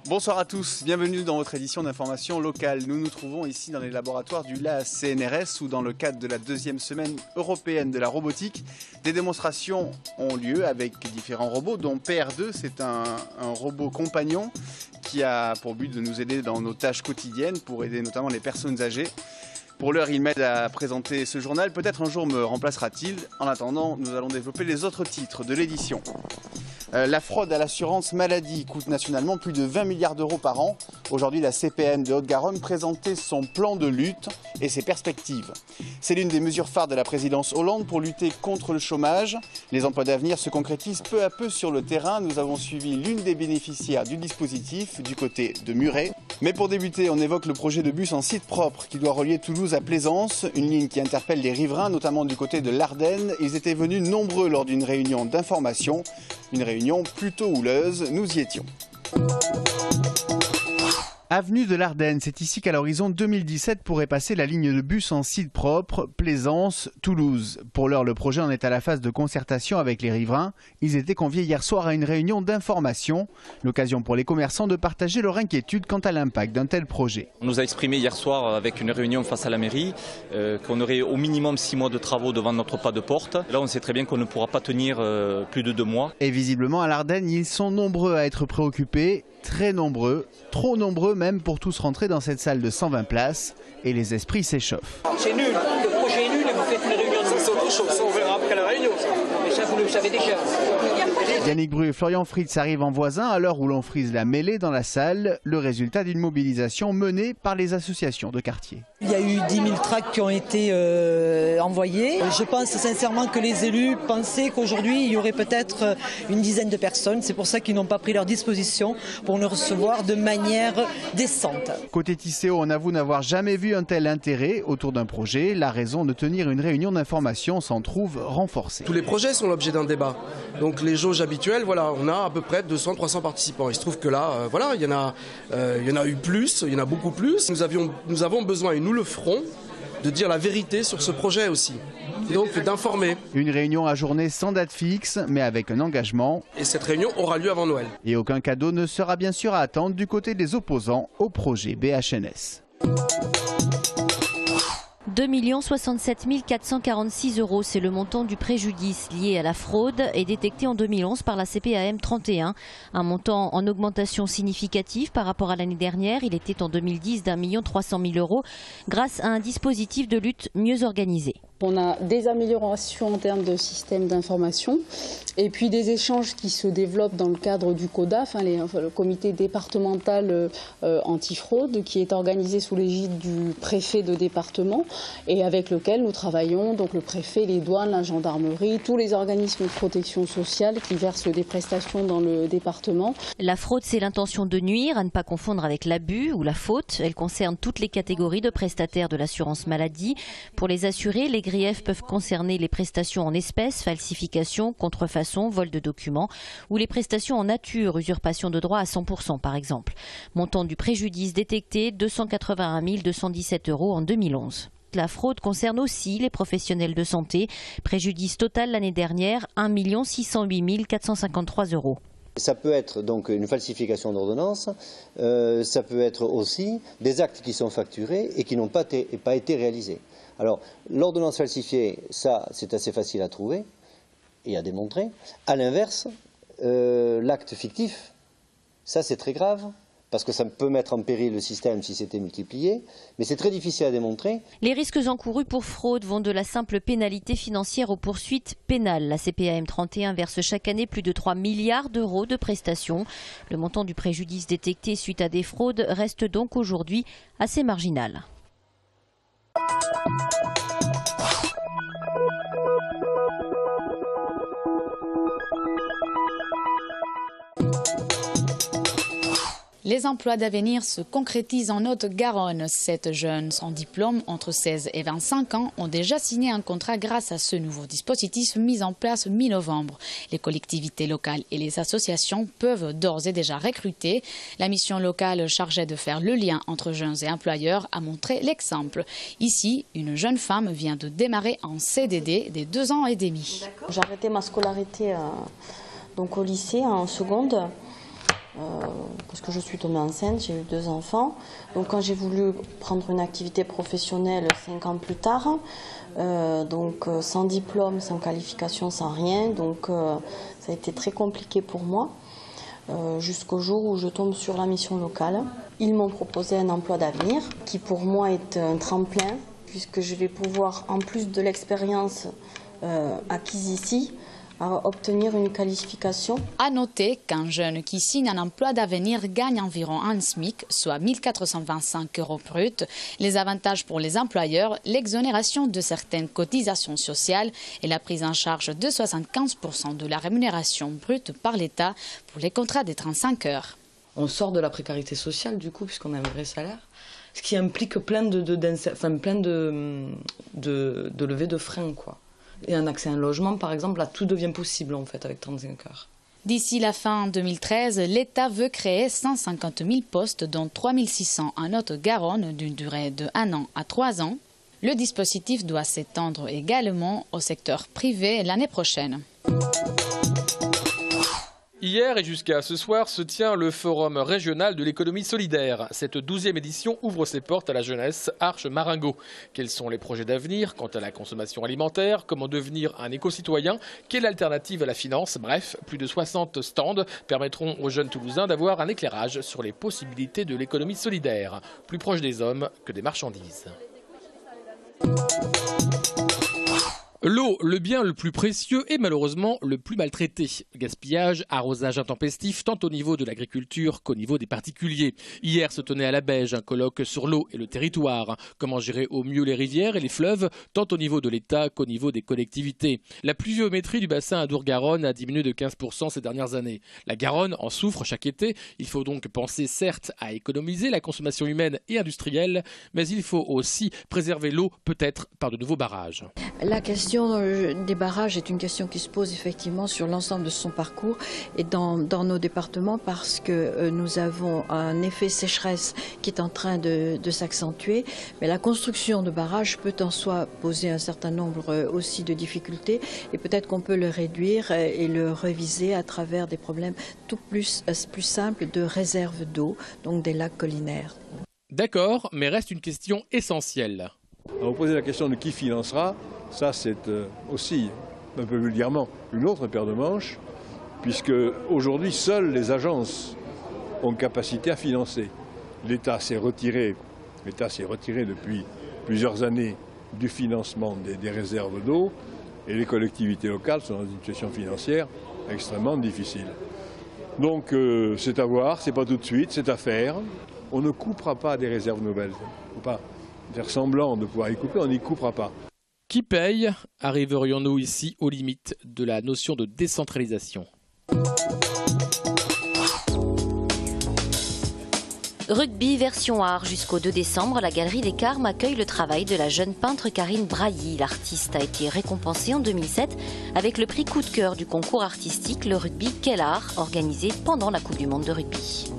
Bonsoir à tous, bienvenue dans votre édition d'information locale. Nous nous trouvons ici dans les laboratoires du LACNRS où dans le cadre de la deuxième semaine européenne de la robotique, des démonstrations ont lieu avec différents robots dont PR2, c'est un robot compagnon qui a pour but de nous aider dans nos tâches quotidiennes pour aider notamment les personnes âgées. Pour l'heure, il m'aide à présenter ce journal, peut-être un jour me remplacera-t-il. En attendant, nous allons développer les autres titres de l'édition. La fraude à l'assurance maladie coûte nationalement plus de 20 milliards d'euros par an. Aujourd'hui, la CPAM de Haute-Garonne présentait son plan de lutte et ses perspectives. C'est l'une des mesures phares de la présidence Hollande pour lutter contre le chômage. Les emplois d'avenir se concrétisent peu à peu sur le terrain. Nous avons suivi l'une des bénéficiaires du dispositif du côté de Muret. Mais pour débuter, on évoque le projet de bus en site propre qui doit relier Toulouse à Plaisance, une ligne qui interpelle les riverains, notamment du côté de l'Ardenne. Ils étaient venus nombreux lors d'une réunion d'information, une réunion plutôt houleuse, nous y étions. Avenue de l'Ardenne, c'est ici qu'à l'horizon 2017 pourrait passer la ligne de bus en site propre Plaisance-Toulouse. Pour l'heure, le projet en est à la phase de concertation avec les riverains. Ils étaient conviés hier soir à une réunion d'information, l'occasion pour les commerçants de partager leur inquiétude quant à l'impact d'un tel projet. On nous a exprimé hier soir avec une réunion face à la mairie qu'on aurait au minimum 6 mois de travaux devant notre pas de porte. Là, on sait très bien qu'on ne pourra pas tenir plus de 2 mois. Et visiblement à l'Ardenne, ils sont nombreux à être préoccupés. Très nombreux, trop nombreux même pour tous rentrer dans cette salle de 120 places et les esprits s'échauffent. C'est nul, le projet est nul et vous faites une réunion. C'est autre chose, ça on verra après la réunion. Mais ça vous le savez déjà. Yannick Bru et Florian Fritz arrivent en voisin à l'heure où l'on frise la mêlée dans la salle, le résultat d'une mobilisation menée par les associations de quartier. Il y a eu 10 000 tracts qui ont été envoyés. Je pense sincèrement que les élus pensaient qu'aujourd'hui il y aurait peut-être une dizaine de personnes. C'est pour ça qu'ils n'ont pas pris leur disposition pour nous recevoir de manière décente. Côté Tisséo, on avoue n'avoir jamais vu un tel intérêt autour d'un projet. La raison de tenir une réunion d'information s'en trouve renforcée. Tous les projets sont l'objet d'un débat. Donc les jauges habituelles, voilà, on a à peu près 200-300 participants. Il se trouve que là, voilà, il y en a eu plus, il y en a beaucoup plus. Nous avons besoin, et nous le ferons, de dire la vérité sur ce projet aussi. Et donc d'informer. Une réunion ajournée sans date fixe, mais avec un engagement. Et cette réunion aura lieu avant Noël. Et aucun cadeau ne sera bien sûr à attendre du côté des opposants au projet BHNS. 2 67 446 €, c'est le montant du préjudice lié à la fraude et détecté en 2011 par la CPAM 31. Un montant en augmentation significative par rapport à l'année dernière. Il était en 2010 d'1 300 000 € grâce à un dispositif de lutte mieux organisé. On a des améliorations en termes de système d'information et puis des échanges qui se développent dans le cadre du CODAF, le comité départemental antifraude qui est organisé sous l'égide du préfet de département et avec lequel nous travaillons, donc le préfet, les douanes, la gendarmerie, tous les organismes de protection sociale qui versent des prestations dans le département. La fraude, c'est l'intention de nuire, à ne pas confondre avec l'abus ou la faute. Elle concerne toutes les catégories de prestataires de l'assurance maladie. Pour les assurés, les griefs peuvent concerner les prestations en espèces, falsification, contrefaçon, vol de documents ou les prestations en nature, usurpation de droit à 100% par exemple. Montant du préjudice détecté, 281 217 € en 2011. La fraude concerne aussi les professionnels de santé. Préjudice total l'année dernière, 1 608 453 €. Ça peut être donc une falsification d'ordonnance, ça peut être aussi des actes qui sont facturés et qui n'ont pas été réalisés. Alors, l'ordonnance falsifiée, ça, c'est assez facile à trouver et à démontrer. À l'inverse, l'acte fictif, ça, c'est très grave, parce que ça peut mettre en péril le système si c'était multiplié, mais c'est très difficile à démontrer. Les risques encourus pour fraude vont de la simple pénalité financière aux poursuites pénales. La CPAM 31 verse chaque année plus de 3 milliards d'euros de prestations. Le montant du préjudice détecté suite à des fraudes reste donc aujourd'hui assez marginal. Les emplois d'avenir se concrétisent en Haute-Garonne. 7 jeunes sans diplôme entre 16 et 25 ans ont déjà signé un contrat grâce à ce nouveau dispositif mis en place mi-novembre. Les collectivités locales et les associations peuvent d'ores et déjà recruter. La mission locale chargée de faire le lien entre jeunes et employeurs a montré l'exemple. Ici, une jeune femme vient de démarrer en CDD des 2 ans et demi. J'ai arrêté ma scolarité donc au lycée en seconde. parce que je suis tombée enceinte, j'ai eu 2 enfants. Donc quand j'ai voulu prendre une activité professionnelle 5 ans plus tard, donc sans diplôme, sans qualification, sans rien, donc ça a été très compliqué pour moi. Jusqu'au jour où je tombe sur la mission locale. Ils m'ont proposé un emploi d'avenir qui pour moi est un tremplin puisque je vais pouvoir, en plus de l'expérience acquise ici, obtenir une qualification. À noter qu'un jeune qui signe un emploi d'avenir gagne environ un SMIC, soit 1 425 € brut. Les avantages pour les employeurs, l'exonération de certaines cotisations sociales et la prise en charge de 75% de la rémunération brute par l'État pour les contrats des 35 heures. On sort de la précarité sociale du coup puisqu'on a un vrai salaire, ce qui implique plein de levées de freins, quoi. Et un accès à un logement, par exemple, là, tout devient possible, en fait, avec 35 heures. D'ici la fin 2013, l'État veut créer 150 000 postes, dont 3 600 en Haute-Garonne, d'une durée de 1 an à 3 ans. Le dispositif doit s'étendre également au secteur privé l'année prochaine. Hier et jusqu'à ce soir se tient le Forum régional de l'économie solidaire. Cette 12e édition ouvre ses portes à la jeunesse Arche-Maringot. Quels sont les projets d'avenir quant à la consommation alimentaire? Comment devenir un éco-citoyen? Quelle alternative à la finance? Bref, plus de 60 stands permettront aux jeunes Toulousains d'avoir un éclairage sur les possibilités de l'économie solidaire, plus proche des hommes que des marchandises. L'eau, le bien le plus précieux et malheureusement le plus maltraité. Gaspillage, arrosage intempestif, tant au niveau de l'agriculture qu'au niveau des particuliers. Hier se tenait à la Beige un colloque sur l'eau et le territoire. Comment gérer au mieux les rivières et les fleuves, tant au niveau de l'État qu'au niveau des collectivités. La pluviométrie du bassin Adour-Garonne a diminué de 15% ces dernières années. La Garonne en souffre chaque été. Il faut donc penser certes à économiser la consommation humaine et industrielle, mais il faut aussi préserver l'eau, peut-être par de nouveaux barrages. La question des barrages est une question qui se pose effectivement sur l'ensemble de son parcours et dans nos départements parce que nous avons un effet sécheresse qui est en train de s'accentuer. Mais la construction de barrages peut en soi poser un certain nombre aussi de difficultés et peut-être qu'on peut le réduire et le réviser à travers des problèmes tout plus simples de réserve d'eau, donc des lacs collinaires. D'accord, mais reste une question essentielle. Vous posez la question de qui financera. Ça, c'est aussi, un peu vulgairement, une autre paire de manches, puisque aujourd'hui, seules les agences ont capacité à financer. L'État s'est retiré depuis plusieurs années du financement des réserves d'eau, et les collectivités locales sont dans une situation financière extrêmement difficile. Donc, c'est à voir, c'est pas tout de suite, c'est à faire. On ne coupera pas des réserves nouvelles. Il ne faut pas faire semblant de pouvoir y couper, on n'y coupera pas. Qui paye? Arriverions-nous ici aux limites de la notion de décentralisation? Rugby version art. Jusqu'au 2 décembre, la Galerie des Carmes accueille le travail de la jeune peintre Karine Brailly. L'artiste a été récompensée en 2007 avec le prix coup de cœur du concours artistique Le Rugby Quel Art, organisé pendant la Coupe du Monde de rugby.